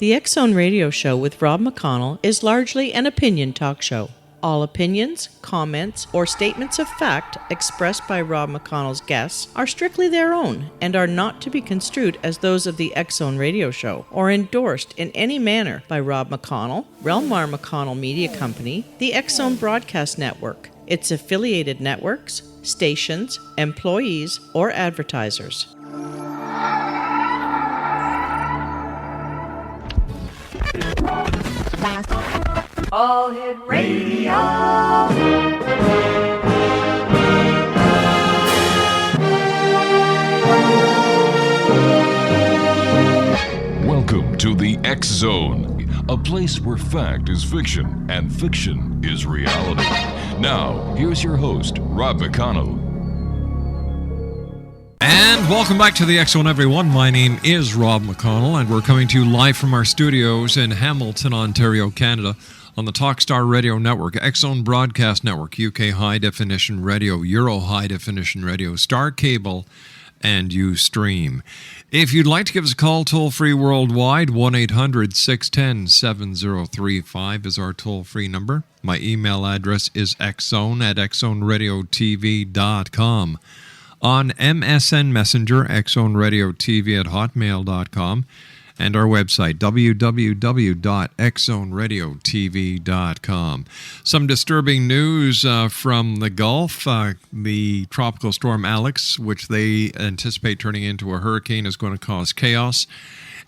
The X Zone Radio Show with Rob McConnell is largely an opinion talk show. All opinions, comments, or statements of fact expressed by Rob McConnell's guests are strictly their own and are not to be construed as those of the X Zone Radio Show or endorsed in any manner by Rob McConnell, Relmar McConnell Media Company, the X Zone Broadcast Network, its affiliated networks, stations, employees, or advertisers. All Hit Radio. Welcome to the X Zone, a place where fact is fiction and fiction is reality. Now, here's your host, Rob McConnell. And welcome back to the X Zone, everyone. My name is Rob McConnell, and we're coming to you live from our studios in Hamilton, Ontario, Canada, on the Talkstar Radio Network, X Zone Broadcast Network, UK High Definition Radio, Euro High Definition Radio, Star Cable, and Ustream. If you'd like to give us a call toll-free worldwide, 1-800-610-7035 is our toll-free number. My email address is xzone@xzoneradiotv.com. On MSN Messenger, xzoneradiotv@hotmail.com. And our website, www.xzoneradiotv.com. Some disturbing news from the Gulf. The tropical storm Alex, which they anticipate turning into a hurricane, is going to cause chaos.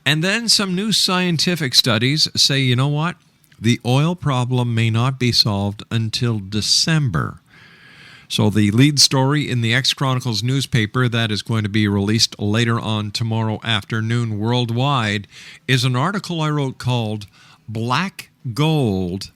And then some new scientific studies say, you know what? The oil problem may not be solved until December. So the lead story in the X Chronicles newspaper that is going to be released later on tomorrow afternoon worldwide is an article I wrote called Black Gold.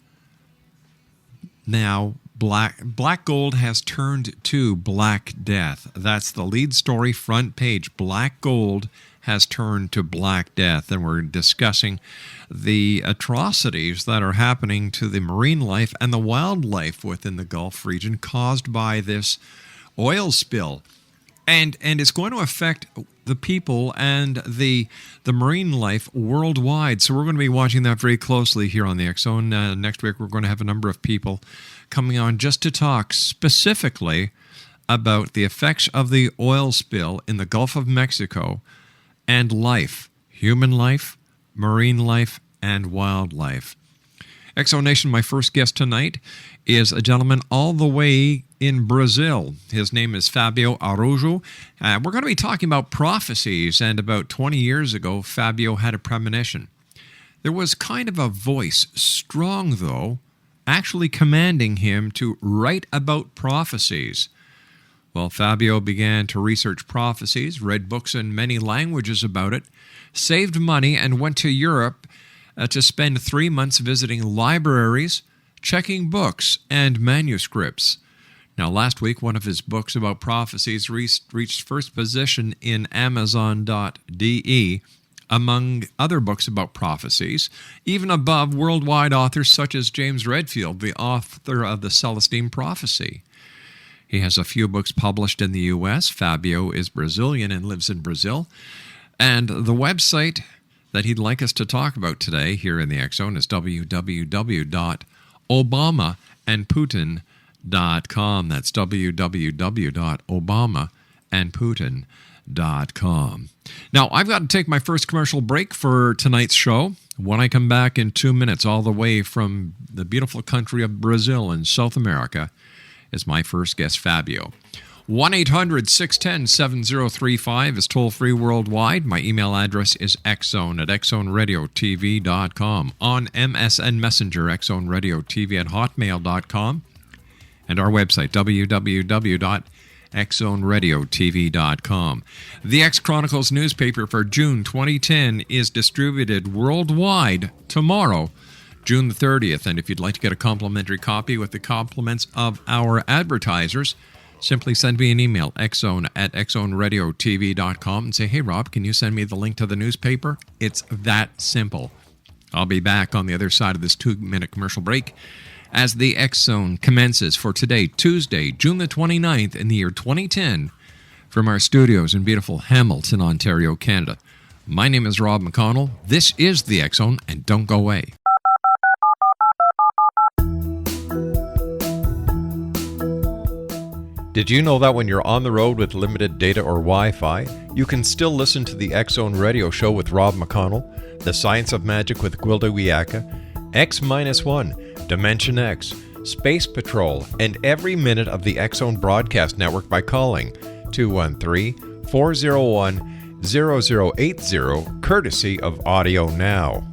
Now, Black Gold has turned to Black Death. That's the lead story, front page. Black Gold has turned to Black Death, and we're discussing the atrocities that are happening to the marine life and the wildlife within the Gulf region caused by this oil spill. And it's going to affect the people and the marine life worldwide. So we're going to be watching that very closely here on the X Zone. Next week, we're going to have a number of people coming on just to talk specifically about the effects of the oil spill in the Gulf of Mexico and life, human life, marine life, and wildlife. Exonation, my first guest tonight is a gentleman all the way in Brazil. His name is Fabio Araujo. We're going to be talking about prophecies, and about 20 years ago, Fabio had a premonition. There was kind of a voice, strong though, actually commanding him to write about prophecies. Well, Fabio began to research prophecies, read books in many languages about it, saved money, and went to Europe to spend 3 months visiting libraries, checking books and manuscripts. Now, last week, one of his books about prophecies reached first position in Amazon.de, among other books about prophecies, even above worldwide authors such as James Redfield, the author of the Celestine Prophecy. He has a few books published in the U.S. Fabio is Brazilian and lives in Brazil. And the website that he'd like us to talk about today here in the X Zone is www.obamaandputin.com. That's www.obamaandputin.com. Now, I've got to take my first commercial break for tonight's show. When I come back in 2 minutes, all the way from the beautiful country of Brazil in South America, is my first guest, Fabio. 1-800-610-7035 is toll-free worldwide. My email address is xzone@xzoneradiotv.com. On MSN Messenger, xzoneradiotv@hotmail.com. And our website, www.xzoneradiotv.com. The X Chronicles newspaper for June 2010 is distributed worldwide tomorrow, June the 30th, and if you'd like to get a complimentary copy with the compliments of our advertisers, simply send me an email, xzone@xzoneradiotv.com, and say, hey, Rob, can you send me the link to the newspaper? It's that simple. I'll be back on the other side of this 2-minute commercial break as the X Zone commences for today, Tuesday, June the 29th in the year 2010, from our studios in beautiful Hamilton, Ontario, Canada. My name is Rob McConnell. This is the X Zone, and don't go away. Did you know that when you're on the road with limited data or Wi-Fi, you can still listen to the X Zone radio show with Rob McConnell, The Science of Magic with Gwilda Wiyaka, X-1, Dimension X, Space Patrol, and every minute of the X Zone broadcast network by calling 213-401-0080, courtesy of Audio Now.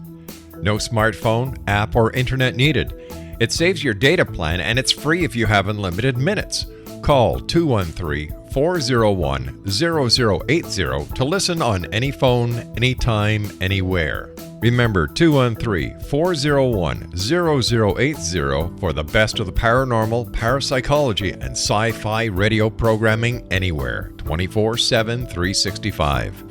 No smartphone, app, or internet needed. It saves your data plan, and it's free if you have unlimited minutes. Call 213-401-0080 to listen on any phone, anytime, anywhere. Remember 213-401-0080 for the best of the paranormal, parapsychology, and sci-fi radio programming anywhere, 24/7, 365.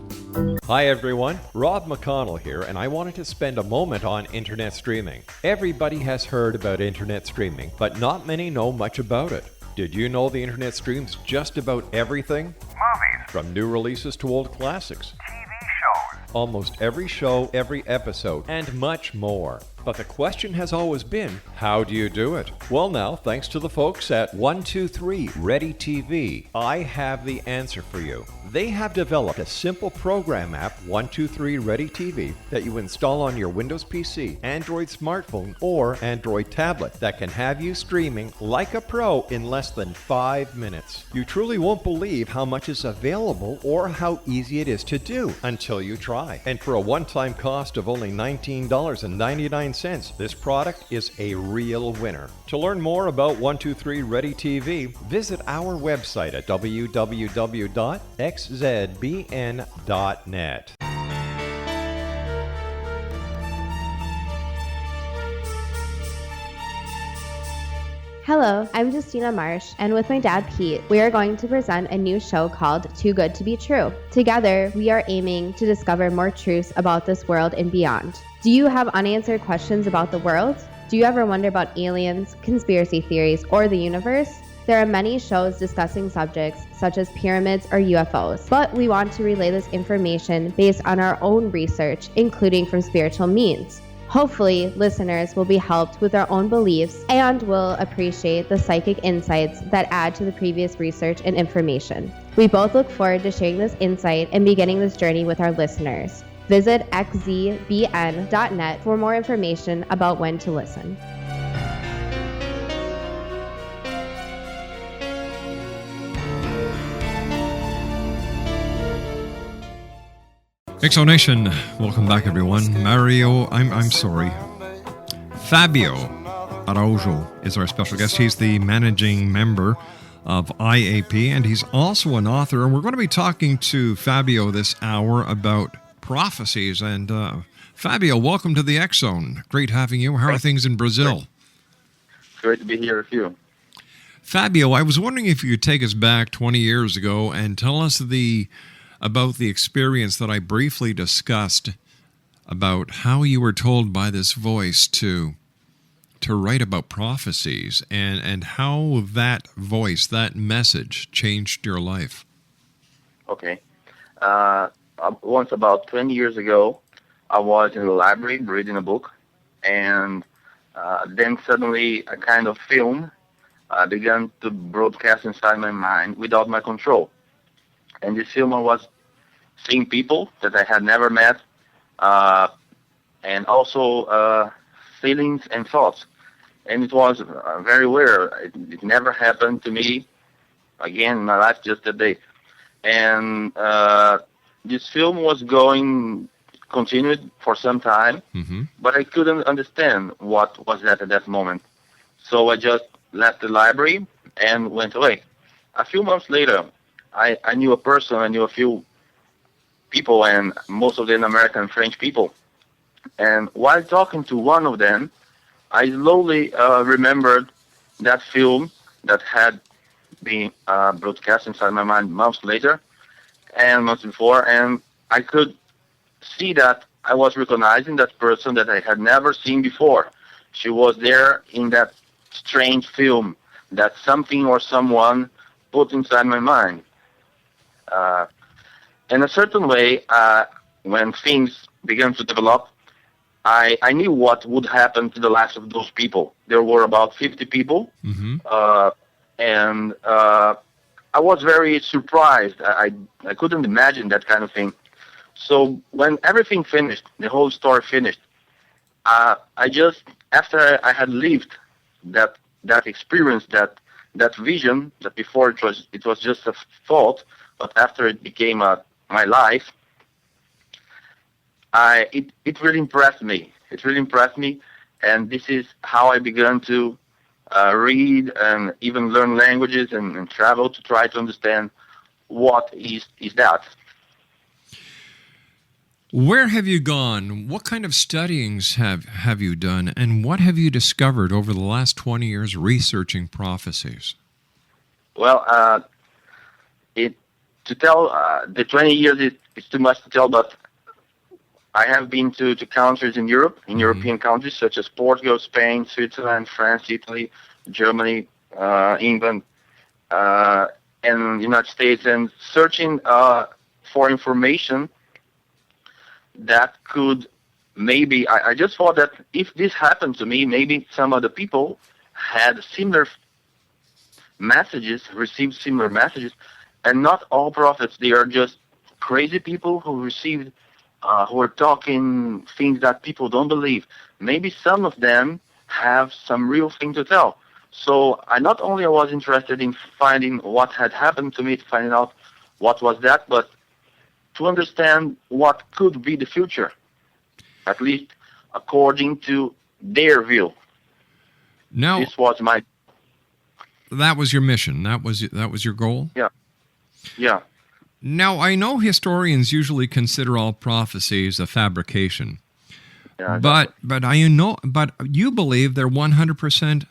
Hi everyone, Rob McConnell here, and I wanted to spend a moment on internet streaming. Everybody has heard about internet streaming, but not many know much about it. Did you know the internet streams just about everything? Movies, From new releases to old classics. TV shows, Almost every show, every episode, and much more. But the question has always been, how do you do it? Well now, thanks to the folks at 123 Ready TV, I have the answer for you. They have developed a simple program app, 123 Ready TV, that you install on your Windows PC, Android smartphone, or Android tablet that can have you streaming like a pro in less than 5 minutes. You truly won't believe how much is available or how easy it is to do until you try. And for a one-time cost of only $19.99, this product is a real winner. To learn more about 123 Ready TV, visit our website at www.xzbn.net. Hello, I'm Justina Marsh, and with my dad Pete, we are going to present a new show called Too Good to Be True. Together, we are aiming to discover more truths about this world and beyond. Do you have unanswered questions about the world? Do you ever wonder about aliens, conspiracy theories, or the universe? There are many shows discussing subjects such as pyramids or UFOs, but we want to relay this information based on our own research, including from spiritual means. Hopefully, listeners will be helped with their own beliefs and will appreciate the psychic insights that add to the previous research and information. We both look forward to sharing this insight and beginning this journey with our listeners. Visit xzbn.net for more information about when to listen. Exonation, welcome back everyone. Fabio Araujo is our special guest. He's the managing member of IAP, and he's also an author. And we're going to be talking to Fabio this hour about prophecies. And Fabio, welcome to the X Zone. Great having you. How are things in Brazil? Great to be here with you. Fabio, I was wondering if you could take us back 20 years ago and tell us about the experience that I briefly discussed about how you were told by this voice to write about prophecies and how that voice, that message changed your life. Okay. Once about 20 years ago, I was in the library reading a book, and then suddenly a kind of film began to broadcast inside my mind without my control. And this film was seeing people that I had never met, and also feelings and thoughts. And it was very weird. It never happened to me again in my life, just that day. And this film was continued for some time, but I couldn't understand what was that at that moment. So I just left the library and went away. A few months later, I knew a person, I knew a few people, and most of them American and French people. And while talking to one of them, I slowly remembered that film that had been broadcast inside my mind months before, and I could see that I was recognizing that person that I had never seen before. She was there in that strange film that something or someone put inside my mind. In a certain way, when things began to develop, I knew what would happen to the lives of those people. There were about 50 people, and I was very surprised. I couldn't imagine that kind of thing. So when everything finished, the whole story finished, I just, after I had lived that experience, that vision, that before it was just a thought, but after it became my life, it really impressed me. It really impressed me, and this is how I began to read and even learn languages and travel to try to understand what is that. Where have you gone? What kind of studyings have you done? And what have you discovered over the last 20 years researching prophecies? Well, to tell the 20 years is too much to tell, but I have been to countries in Europe, in European countries such as Portugal, Spain, Switzerland, France, Italy, Germany, England, and the United States, and searching for information that could maybe, I just thought that if this happened to me, maybe some other people had similar messages, received similar messages, and not all prophets, they are just crazy people who received, who are talking things that people don't believe. Maybe some of them have some real thing to tell. So I not only was interested in finding what had happened to me, finding out what was that, but to understand what could be the future, at least according to their view. Now, this was my. That was your mission. That was your goal. Yeah. Now, I know historians usually consider all prophecies a fabrication, but you believe they're 100%.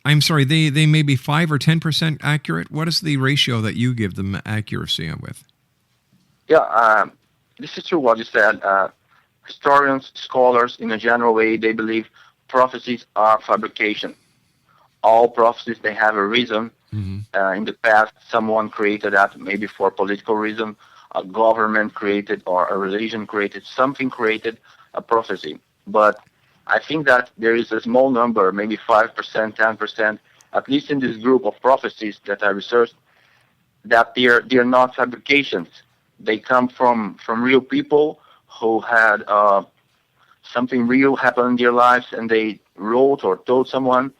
I'm sorry, they may be 5 or 10% accurate. What is the ratio that you give them accuracy with? Yeah, this is true what you said. Historians, scholars, in a general way, they believe prophecies are fabrication. All prophecies, they have a reason. In the past, someone created that, maybe for political reason. A government created, or a religion created, something created a prophecy. But I think that there is a small number, maybe 5%, 10%, at least in this group of prophecies that I researched, that they're not fabrications. They come from real people who had something real happen in their lives, and they wrote or told someone,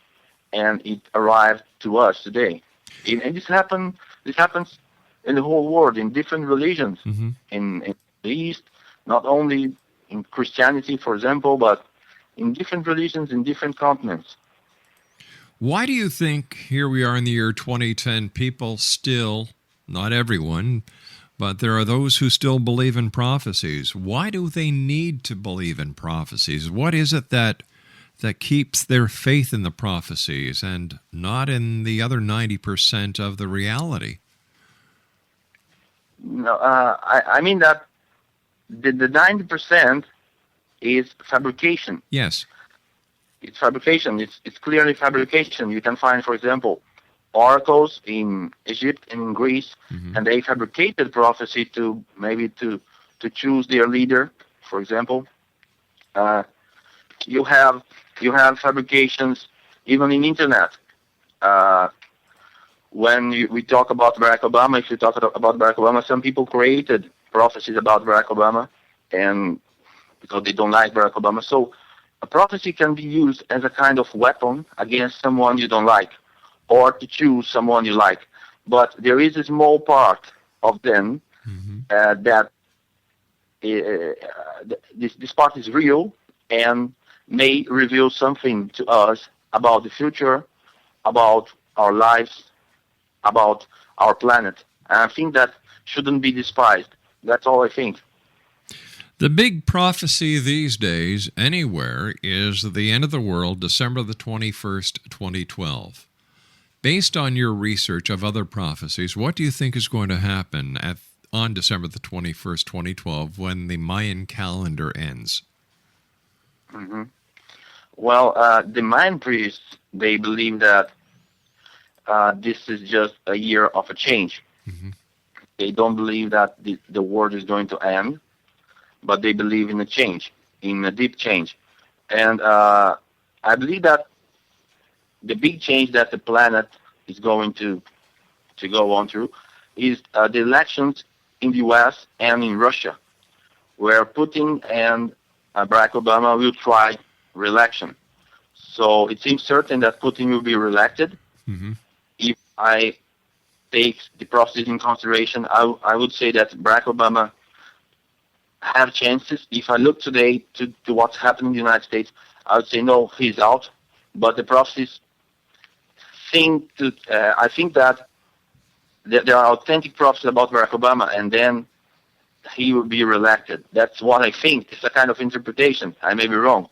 and it arrived to us today. And this happens in the whole world, in different religions, in the East, not only in Christianity, for example, but in different religions, in different continents. Why do you think, here we are in the year 2010, people still, not everyone, but there are those who still believe in prophecies? Why do they need to believe in prophecies? What is it that keeps their faith in the prophecies and not in the other 90% of the reality? No, I mean that the 90% is fabrication. Yes. It's fabrication. It's clearly fabrication. You can find, for example, oracles in Egypt and in Greece, and they fabricated prophecy to choose their leader, for example. You have fabrications even in internet. When we talk about Barack Obama, if you talk about Barack Obama, some people created prophecies about Barack Obama, and because they don't like Barack Obama. So a prophecy can be used as a kind of weapon against someone you don't like, or to choose someone you like. But there is a small part of them that this part is real and may reveal something to us about the future, about our lives, about our planet. And I think that shouldn't be despised. That's all I think. The big prophecy these days, anywhere, is the end of the world, December the 21st, 2012. Based on your research of other prophecies, what do you think is going to happen on December the 21st, 2012, when the Mayan calendar ends? Well, the Mayan priests, they believe that this is just a year of a change. They don't believe that the world is going to end, but they believe in a change, in a deep change. And I believe that the big change that the planet is going to go on through is the elections in the U.S. and in Russia, where Putin and Barack Obama will try re-election. So it seems certain that Putin will be re-elected. Mm-hmm. If I take the process in consideration, I would say that Barack Obama have chances. If I look today to what's happening in the United States, I would say no, he's out. But the process I think that there are authentic prophecies about Barack Obama, and then he will be re-elected. That's what I think. It's a kind of interpretation. I may be wrong.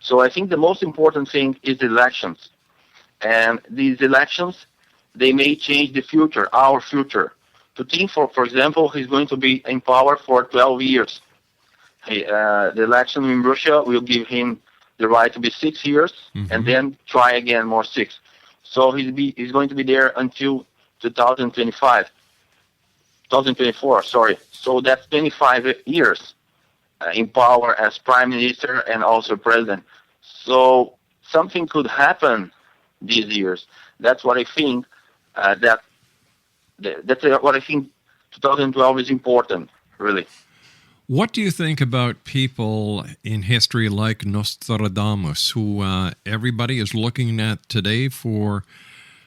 So I think the most important thing is the elections. And these elections, they may change the future, our future. To think, for example, he's going to be in power for 12 years. The election in Russia will give him the right to be 6 years, and then try again more 6. So he's going to be there until 2024, sorry. So that's 25 years in power as prime minister and also president. So something could happen these years. That's what I think. That's what I think. 2012 is important, really. What do you think about people in history like Nostradamus, who everybody is looking at today for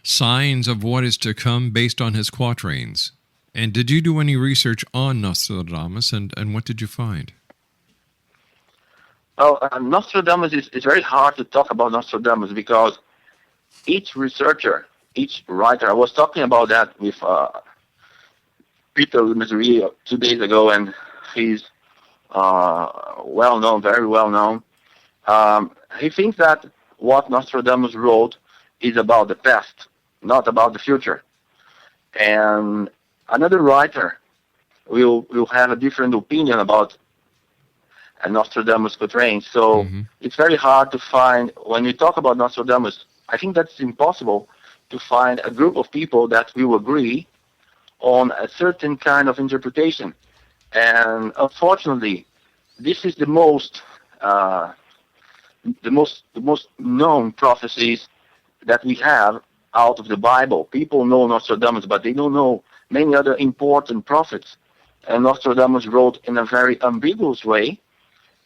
signs of what is to come based on his quatrains? And did you do any research on Nostradamus, and what did you find? Well, Nostradamus is very hard to talk about Nostradamus because each researcher, each writer, I was talking about that with Peter Missouri 2 days ago, and he's well-known, very well-known. He thinks that what Nostradamus wrote is about the past, not about the future. And another writer will have a different opinion about Nostradamus quatrain. So it's very hard to find, when we talk about Nostradamus, I think that's impossible to find a group of people that will agree on a certain kind of interpretation. And unfortunately, this is the most known prophecies that we have out of the Bible. People know Nostradamus, but they don't know many other important prophets. And Nostradamus wrote in a very ambiguous way,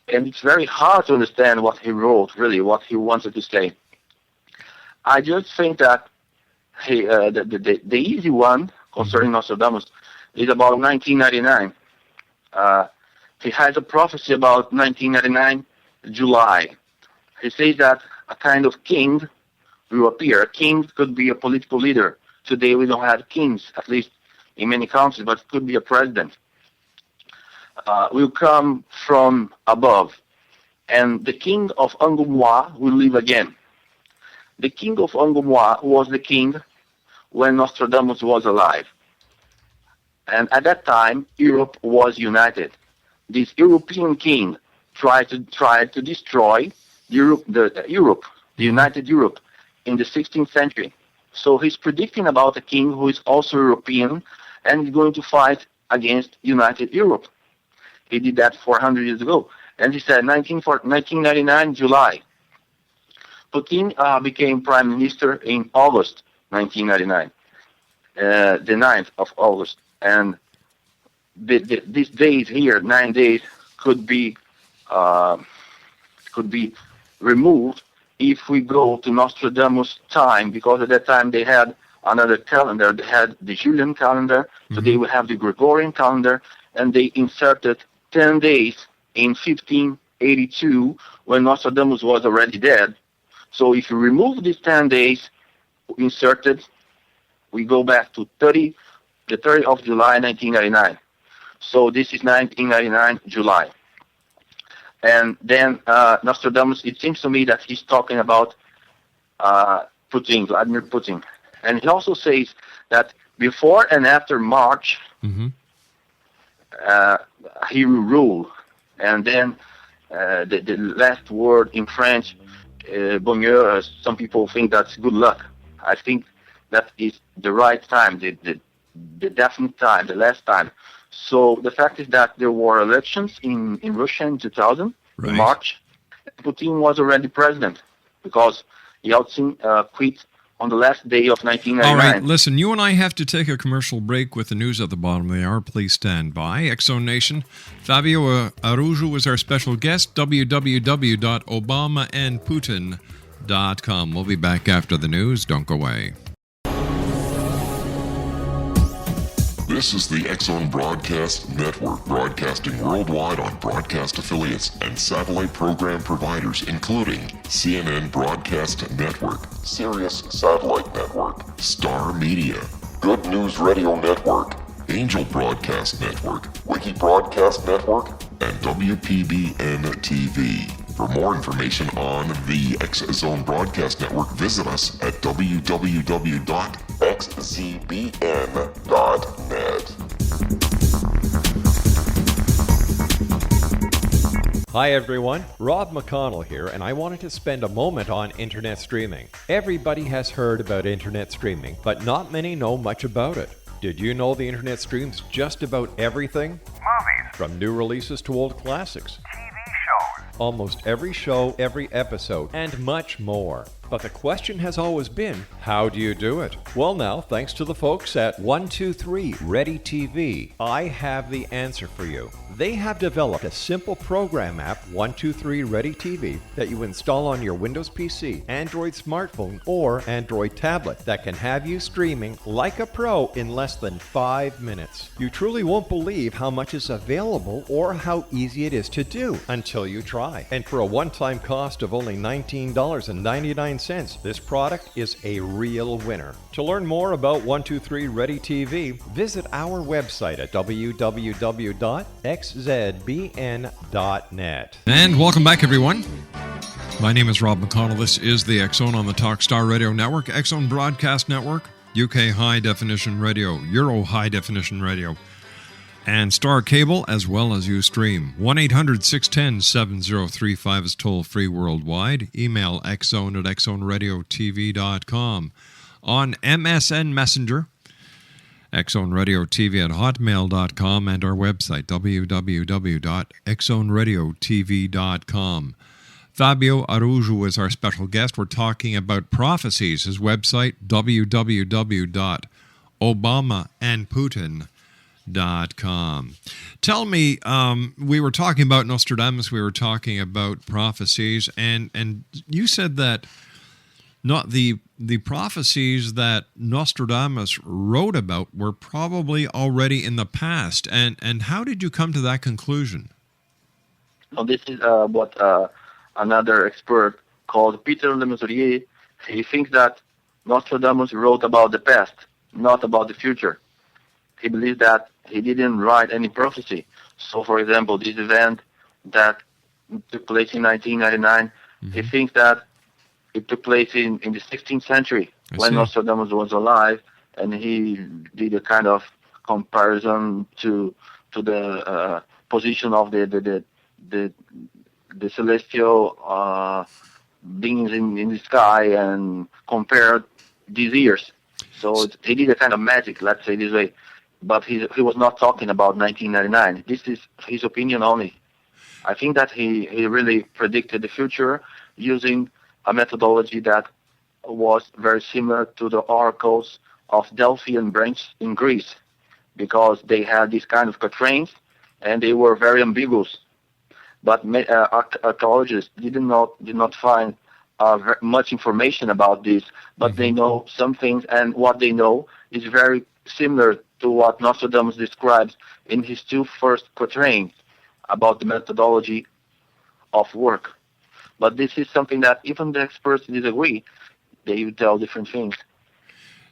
and it's very hard to understand what he wrote, really, what he wanted to say. I just think that the easy one concerning Nostradamus is about 1999. He has a prophecy about 1999, July. He says that a kind of king will appear. A king could be a political leader. Today we don't have kings, at least in many countries, but it could be a president. Will come from above. And the king of Angoumois will live again. The king of Angoumois was the king when Nostradamus was alive. And at that time, Europe was united. This European king tried to destroy Europe, the united Europe, in the 16th century. So he's predicting about a king who is also European and is going to fight against united Europe. He did that 400 years ago. And he said 1999, July. Putin became prime minister in August 1999, the 9th of August. And these days here, 9 days, could be removed if we go to Nostradamus' time, because at that time they had another calendar. They had the Julian calendar, today we have the Gregorian calendar, and they inserted 10 days in 1582 when Nostradamus was already dead. So if you remove these 10 days inserted, we go back to the 30th of July, 1999. So this is 1999, July. And then Nostradamus, it seems to me that he's talking about Putin, Vladimir Putin. And he also says that before and after March, he will rule. And then the last word in French, bonheur, some people think that's good luck. I think that is the right time, the the definite time, the last time. So the fact is that there were elections in Russia in 2000, Right. in March. Putin was already president because Yeltsin quit on the last day of 1999. All right, listen, you and I have to take a commercial break with the news at the bottom of the hour. Please stand by. Exxon Nation, Fabio Araujo is our special guest, www.obamaandputin.com. We'll be back after the news. Don't go away. This is the Exxon Broadcast Network, broadcasting worldwide on broadcast affiliates and satellite program providers, including CNN Broadcast Network, Sirius Satellite Network, Star Media, Good News Radio Network, Angel Broadcast Network, Wiki Broadcast Network, and WPBN TV. For more information on the X-Zone Broadcast Network, visit us at www.xzbn.net. Hi everyone, Rob McConnell here, and I wanted to spend a moment on internet streaming. Everybody has heard about internet streaming, but not many know much about it. Did you know the internet streams just about everything? Movies, From new releases to old classics. TV shows, Almost every show, every episode, and much more. But the question has always been, how do you do it? Well now, thanks to the folks at 123 Ready TV, I have the answer for you. They have developed a simple program app, 123 Ready TV, that you install on your Windows PC, Android smartphone, or Android tablet that can have you streaming like a pro in less than 5 minutes. You truly won't believe how much is available or how easy it is to do until you try. And for a one-time cost of only $19.99, this product is a real winner. To learn more about 123 Ready TV, visit our website at www.xzbn.net. And welcome back, everyone. My name is Rob McConnell. This is the X-Zone on the Talkstar Radio Network, X-Zone Broadcast Network, UK High Definition Radio, Euro High Definition Radio, and Star Cable, as well as Ustream. 1-800-610-7035 is toll-free worldwide. Email xzone@xzoneradiotv.com. On MSN Messenger, xzoneradiotv@hotmail.com, and our website, www.xzoneradiotv.com. Fabio Araujo is our special guest. We're talking about Prophecies, his website, www.obamaandputin.com. Tell me, we were talking about Nostradamus, we were talking about prophecies, and you said that not the prophecies that Nostradamus wrote about were probably already in the past. And how did you come to that conclusion? Well, this is what another expert called Peter Lemesurier. He thinks that Nostradamus wrote about the past, not about the future. He believes that he didn't write any prophecy. So, for example, this event that took place in 1999, he thinks that it took place in the 16th century when Nostradamus was alive, and he did a kind of comparison to the position of the celestial beings in the sky and compared these years. So he did a kind of magic, let's say this way. But he was not talking about 1999. This is his opinion only. I think that he really predicted the future using a methodology that was very similar to the oracles of Delphian branch in Greece, because they had these kind of quatrains and they were very ambiguous. But archaeologists did not find much information about this, but they know some things, and what they know is very similar to what Nostradamus describes in his two first quatrains about the methodology of work. But this is something that even the experts disagree. They tell different things.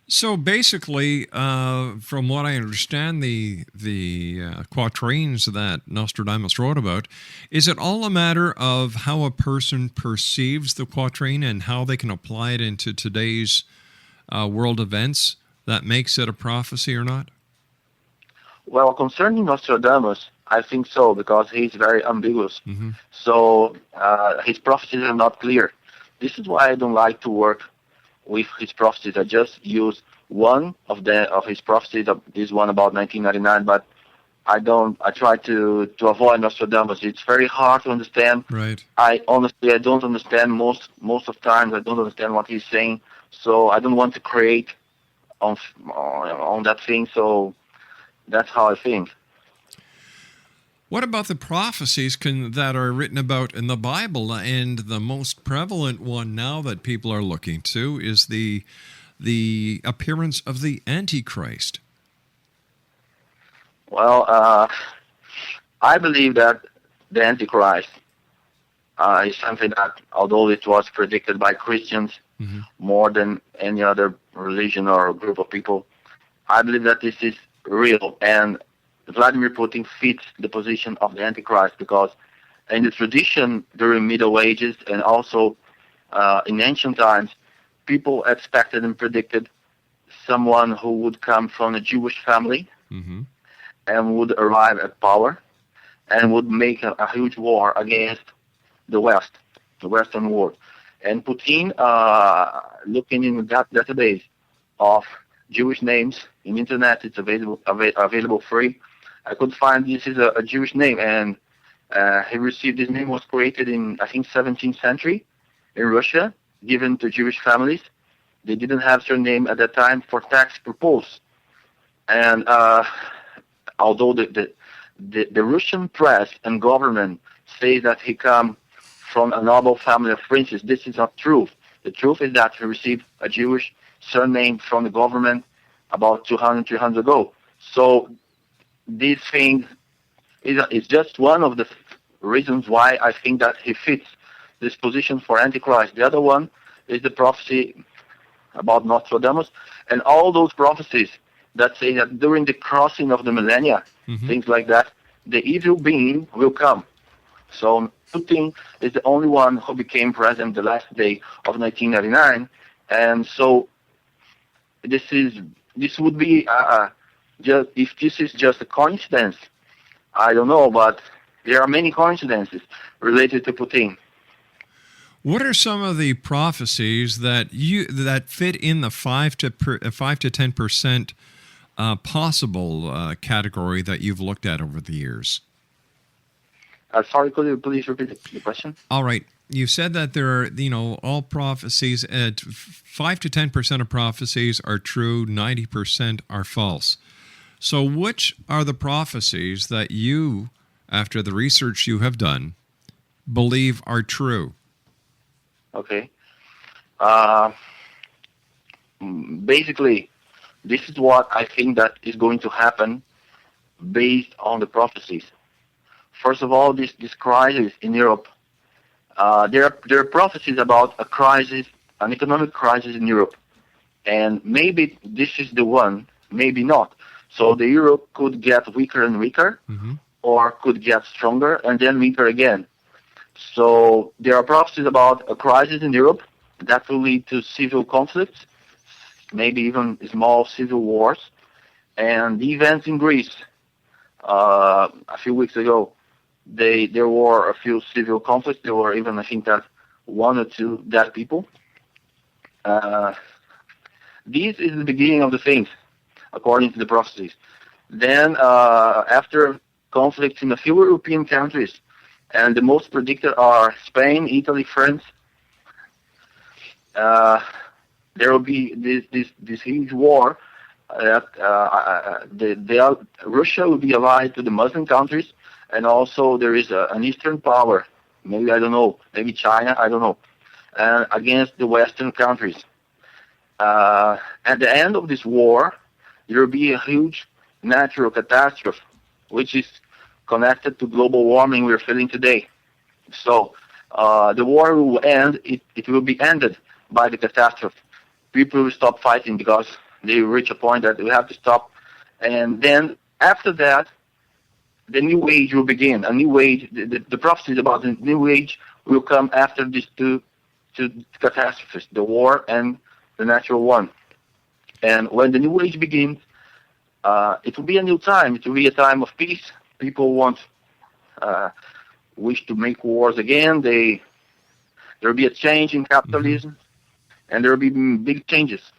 So basically, from what I understand, the quatrains that Nostradamus wrote about, is it all a matter of how a person perceives the quatrain and how they can apply it into today's world events that makes it a prophecy or not? Well, concerning Nostradamus, I think so, because he's very ambiguous. So his prophecies are not clear. This is why I don't like to work with his prophecies. I just used one of his prophecies, this one about 1999, but I try to avoid Nostradamus. It's very hard to understand. Right. I don't understand most of times. I don't understand what he's saying, so I don't want to create on that thing. So that's how I think. What about the prophecies that are written about in the Bible? And the most prevalent one now that people are looking to is the appearance of the Antichrist. Well, I believe that the Antichrist is something that, although it was predicted by Christians more than any other religion or group of people, I believe that this is real. And Vladimir Putin fits the position of the Antichrist because in the tradition during Middle Ages and also in ancient times, people expected and predicted someone who would come from a Jewish family and would arrive at power and would make a huge war against the West, the Western world. And Putin, looking in that database of Jewish names in internet, it's available free. I could find this is a Jewish name, and he received this name was created in, I think, 17th century in Russia, given to Jewish families. They didn't have surname at that time for tax purpose. And although the Russian press and government say that he come from a noble family of princes, this is not true. The truth is that he received a Jewish surname from the government about 200, 300 ago. So this thing is just one of the reasons why I think that he fits this position for Antichrist. The other one is the prophecy about Nostradamus and all those prophecies that say that during the crossing of the millennia, things like that, the evil being will come. So Putin is the only one who became president the last day of 1999, and so this would be just if this is just a coincidence, I don't know, but there are many coincidences related to Putin. What are some of the prophecies that fit in the 5 to 10% possible category that you've looked at over the years? Sorry, could you please repeat the question? All right. You said that there are, all prophecies, 5 to 10% of prophecies are true, 90% are false. So which are the prophecies that you, after the research you have done, believe are true? Okay. Basically, this is what I think that is going to happen based on the prophecies. First of all, this crisis in Europe. There are prophecies about a crisis, an economic crisis in Europe, and maybe this is the one, maybe not. So the euro could get weaker and weaker, or could get stronger and then weaker again. So there are prophecies about a crisis in Europe that will lead to civil conflicts, maybe even small civil wars. And the events in Greece a few weeks ago, there were a few civil conflicts. There were even, I think, that 1 or 2 dead people. This is the beginning of the things, according to the prophecies. Then, after conflicts in a few European countries, and the most predicted are Spain, Italy, France, there will be this huge war. Russia will be allied to the Muslim countries, and also there is an Eastern power, maybe, I don't know, maybe China, I don't know, against the Western countries. At the end of this war, there will be a huge natural catastrophe, which is connected to global warming we're feeling today. So the war will end, it will be ended by the catastrophe. People will stop fighting because they reach a point that we have to stop. And then after that, the new age will begin. A new age, the prophecies about the new age will come after these two catastrophes, the war and the natural one. And when the new age begins, it will be a new time. It will be a time of peace. People wish to make wars again. There will be a change in capitalism. and there will be big changes.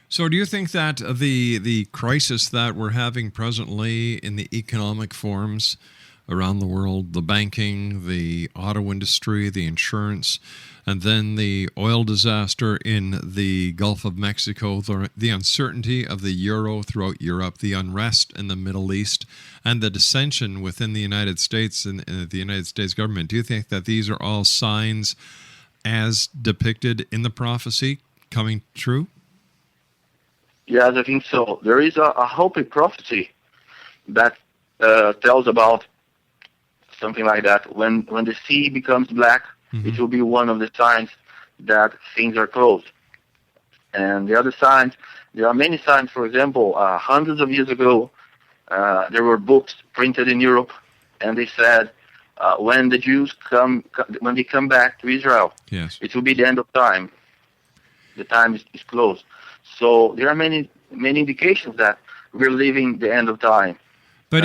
So do you think that the crisis that we're having presently in the economic forms around the world, the banking, the auto industry, the insurance, and then the oil disaster in the Gulf of Mexico, the uncertainty of the euro throughout Europe, the unrest in the Middle East, and the dissension within the United States and the United States government, do you think that these are all signs as depicted in the prophecy coming true? Yes, I think so. There is a Hopi prophecy that tells about something like that. When the sea becomes black, it will be one of the signs that things are closed. And the other signs, there are many signs. For example, hundreds of years ago, there were books printed in Europe, and they said when the Jews when they come back to Israel, yes, it will be the end of time. The time is closed. So there are many indications that we're living the end of time. But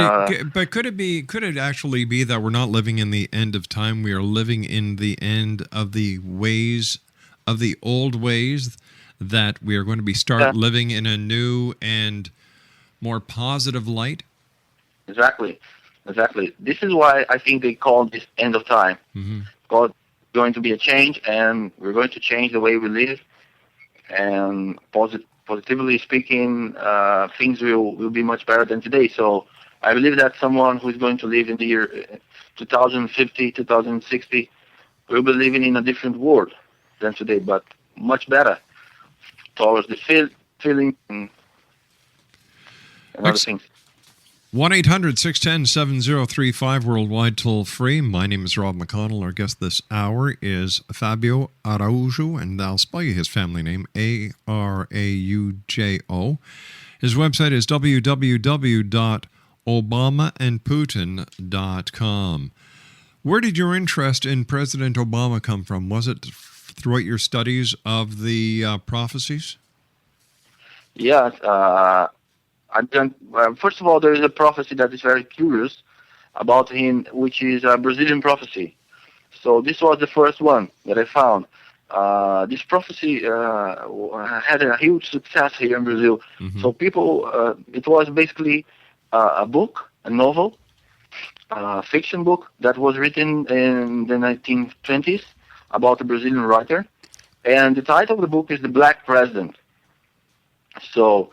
could it actually be that we're not living in the end of time? We are living in the end of the ways of the old ways, that we are going to be living in a new and more positive light? Exactly. This is why I think they call this end of time. Because going to be a change, and we're going to change the way we live. And positively speaking, things will be much better than today. So I believe that someone who is going to live in the year 2050, 2060, will be living in a different world than today, but much better towards the feeling and other things. 1-800-610-7035 worldwide toll free. My name is Rob McConnell. Our guest this hour is Fabio Araujo, and I'll spell you his family name, Araujo. His website is www.obamaandputin.com. Where did your interest in President Obama come from? Was it throughout your studies of the prophecies? Yes. First of all, there is a prophecy that is very curious about him, which is a Brazilian prophecy. So this was the first one that I found. This prophecy had a huge success here in Brazil. So people, it was basically a book, a novel, a fiction book that was written in the 1920s about a Brazilian writer. And the title of the book is The Black President. So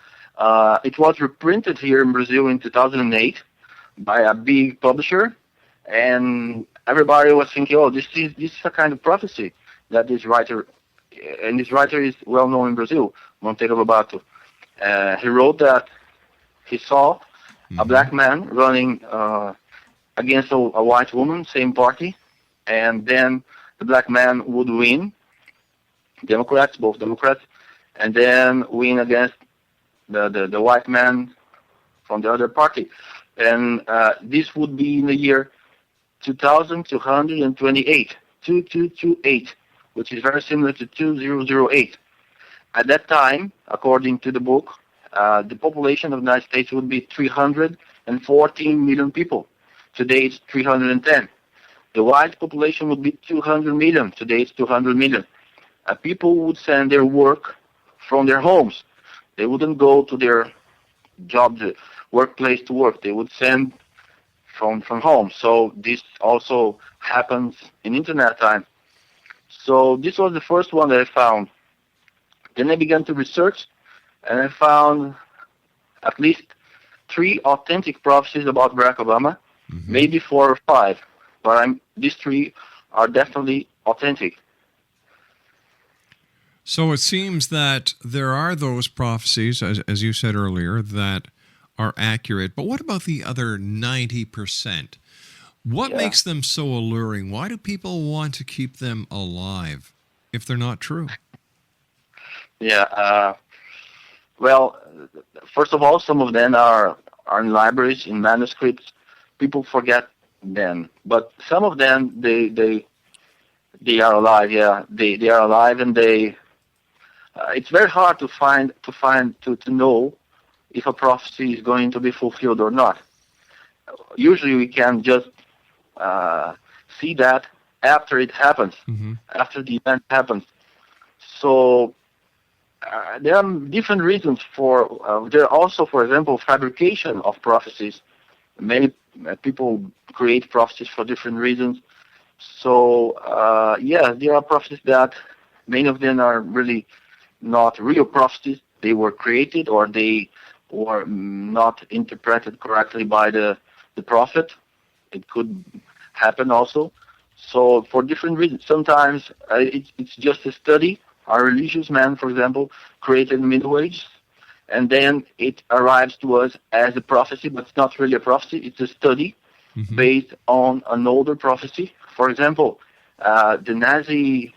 it was reprinted here in Brazil in 2008 by a big publisher, and everybody was thinking, "Oh, this is a kind of prophecy that this writer," and this writer is well known in Brazil, Monteiro Lobato. He wrote that he saw a black man running against a white woman, same party, and then the black man would win, both Democrats, and then win against the white man from the other party. And this would be in the year 2228, 2228, which is very similar to 2008. At that time, according to the book, the population of the United States would be 314 million people. Today it's 310. The white population would be 200 million. Today it's 200 million. People would send their work from their homes. They wouldn't go to their job, the workplace to work. They would send from home. So this also happens in internet time. So this was the first one that I found. Then I began to research, and I found at least 3 authentic prophecies about Barack Obama, maybe 4 or 5, but these 3 are definitely authentic. So it seems that there are those prophecies, as you said earlier, that are accurate. But what about the other 90%? What makes them so alluring? Why do people want to keep them alive if they're not true? Well, first of all, some of them are in libraries, in manuscripts. People forget them. But some of them, they are alive, They are alive, and it's very hard to know if a prophecy is going to be fulfilled or not. Usually we can just see that after it happens, after the event happens. So there are different reasons for. There are also, for example, fabrication of prophecies. Many people create prophecies for different reasons. So there are prophecies that many of them are really not real prophecies. They were created or they were not interpreted correctly by the prophet. It could happen also. So for different reasons, sometimes it's just a study. A religious man, for example, created in the Middle Ages, and then it arrives to us as a prophecy, but it's not really a prophecy. It's a study based on an older prophecy. For example, what the Nazis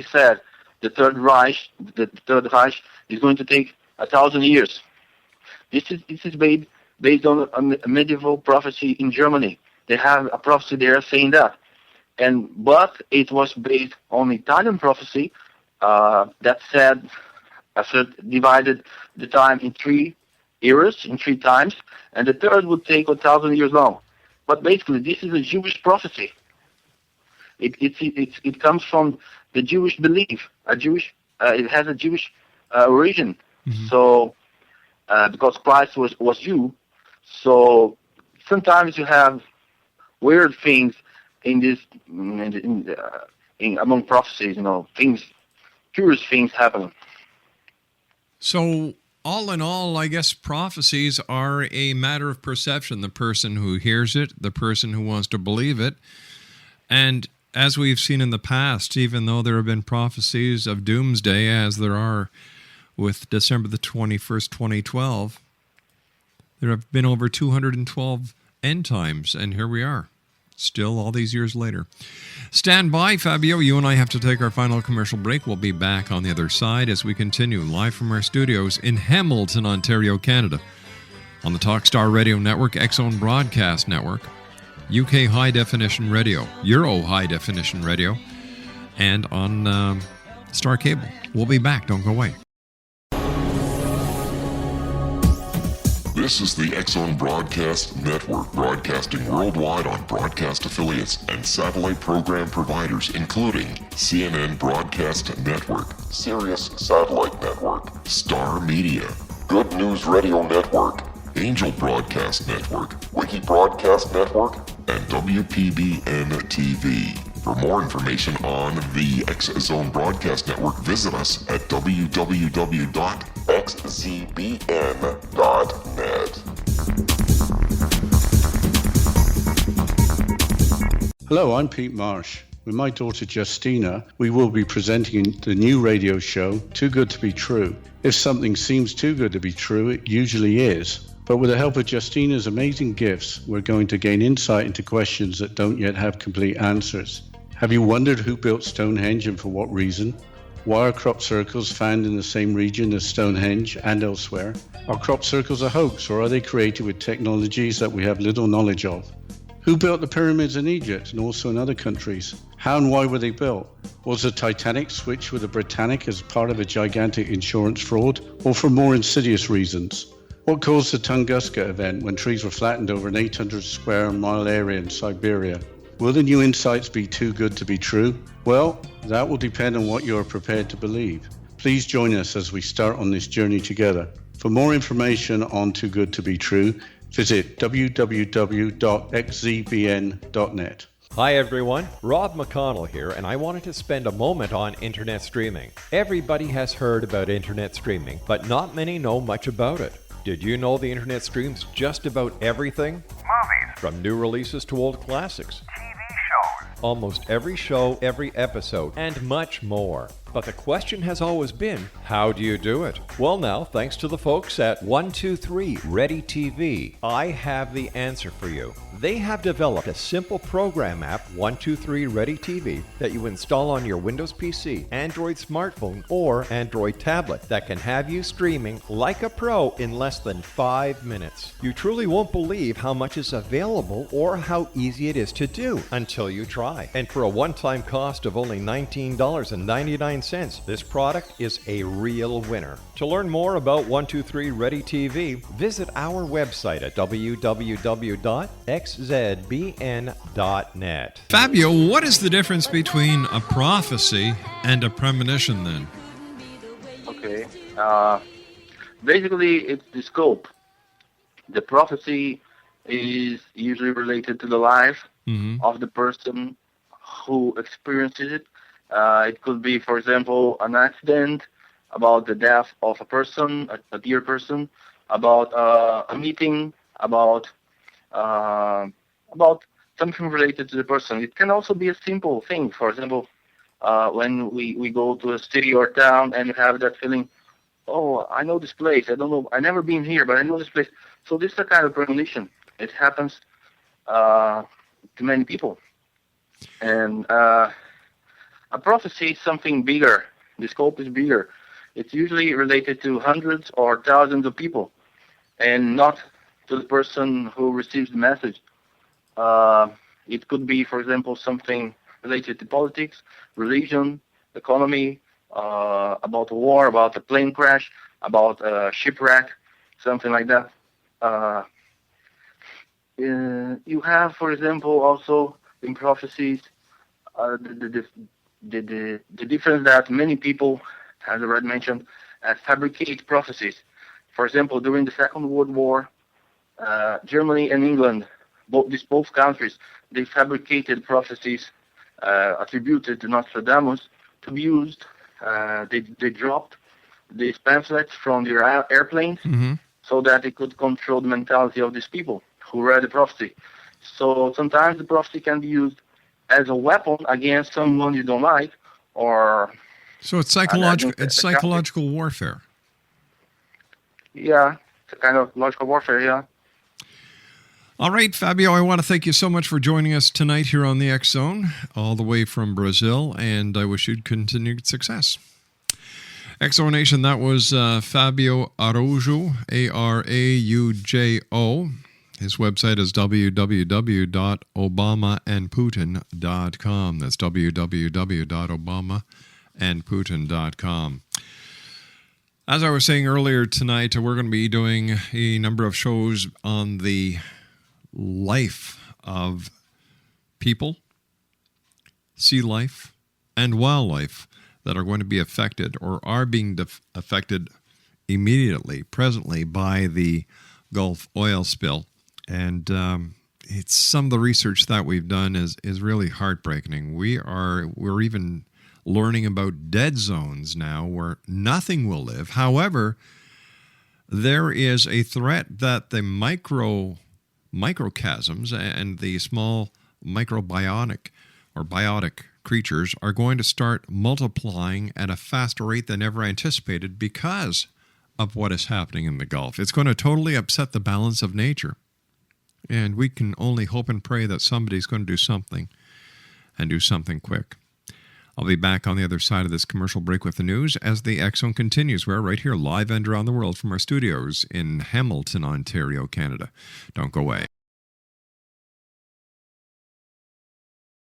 said, the Third Reich is going to take 1,000 years. This is based on a medieval prophecy in Germany. They have a prophecy there saying that. But it was based on Italian prophecy that said, divided the time in 3 eras, in 3 times, and the third would take 1,000 years long. But basically, this is a Jewish prophecy. It comes from the Jewish belief. It has a Jewish origin. So because Christ was Jew, so sometimes you have weird things in this among prophecies. Curious things happen. So, all in all, I guess prophecies are a matter of perception. The person who hears it, the person who wants to believe it. And as we've seen in the past, even though there have been prophecies of doomsday, as there are with December the 21st, 2012, there have been over 212 end times, and here we are, still all these years later. Stand by, Fabio. You and I have to take our final commercial break. We'll be back on the other side as we continue live from our studios in Hamilton, Ontario, Canada, on the Talkstar Radio Network, X-Zone Broadcast Network, UK High Definition Radio, Euro High Definition Radio, and on Star Cable. We'll be back. Don't go away. This is the X-Zone Broadcast Network, broadcasting worldwide on broadcast affiliates and satellite program providers, including CNN Broadcast Network, Sirius Satellite Network, Star Media, Good News Radio Network, Angel Broadcast Network, Wiki Broadcast Network, and WPBN TV. For more information on the X-Zone Broadcast Network, visit us at www.xzbn.net. Hello, I'm Pete Marsh. With my daughter Justina, we will be presenting the new radio show, Too Good to Be True. If something seems too good to be true, it usually is. But with the help of Justina's amazing gifts, we're going to gain insight into questions that don't yet have complete answers. Have you wondered who built Stonehenge and for what reason? Why are crop circles found in the same region as Stonehenge and elsewhere? Are crop circles a hoax, or are they created with technologies that we have little knowledge of? Who built the pyramids in Egypt and also in other countries? How and why were they built? Was the Titanic switched with the Britannic as part of a gigantic insurance fraud, or for more insidious reasons? What caused the Tunguska event when trees were flattened over an 800 square mile area in Siberia? Will the new insights be too good to be true? Well, that will depend on what you are prepared to believe. Please join us as we start on this journey together. For more information on Too Good to Be True, visit www.xzbn.net. Hi everyone, Rob McConnell here, and I wanted to spend a moment on internet streaming. Everybody has heard about internet streaming, but not many know much about it. Did you know the internet streams just about everything? Movies, From new releases to old classics. TV shows, Almost every show, every episode, and much more. But the question has always been, how do you do it? Well now, thanks to the folks at 123 Ready TV, I have the answer for you. They have developed a simple program app, 123 Ready TV, that you install on your Windows PC, Android smartphone, or Android tablet that can have you streaming like a pro in less than 5 minutes. You truly won't believe how much is available or how easy it is to do until you try. And for a one-time cost of only $19.99, cents. This product is a real winner. To learn more about 123 Ready TV, visit our website at www.xzbn.net. Fabio, what is the difference between a prophecy and a premonition then? Okay. Basically, it's the scope. The prophecy is usually related to the life of the person who experiences it. It could be, for example, an accident, about the death of a person, a dear person, about a meeting, about something related to the person. It can also be a simple thing. For example, when we go to a city or town and you have that feeling, oh, I know this place. I don't know. I've never been here, but I know this place. So this is a kind of premonition. It happens to many people. And a prophecy is something bigger. The scope is bigger. It's usually related to hundreds or thousands of people, and not to the person who receives the message. It could be, for example, something related to politics, religion, economy, about a war, about a plane crash, about a shipwreck, something like that. You have, for example, also in prophecies, the difference that many people, as I already mentioned, fabricate prophecies. For example, during the Second World War, Germany and England, both countries, they fabricated prophecies attributed to Nostradamus to be used. They dropped these pamphlets from their airplanes so that they could control the mentality of these people who read the prophecy. So sometimes the prophecy can be used as a weapon against someone you don't like, or so it's psychological. It's psychological warfare. Yeah, it's a kind of logical warfare. Yeah. All right, Fabio, I want to thank you so much for joining us tonight here on the X Zone, all the way from Brazil, and I wish you continued success. X Zone Nation, that was Fabio Araujo, Araujo. His website is www.obamaandputin.com. That's www.obamaandputin.com. As I was saying earlier tonight, we're going to be doing a number of shows on the life of people, sea life, and wildlife that are going to be affected or are being affected immediately, presently, by the Gulf oil spill. And it's some of the research that we've done is really heartbreaking. We're even learning about dead zones now where nothing will live. However, there is a threat that the microchasms and the small microbiotic creatures are going to start multiplying at a faster rate than ever anticipated because of what is happening in the Gulf. It's going to totally upset the balance of nature. And we can only hope and pray that somebody's going to do something, and do something quick. I'll be back on the other side of this commercial break with the news as the X Zone continues. We're right here live and around the world from our studios in Hamilton, Ontario, Canada. Don't go away.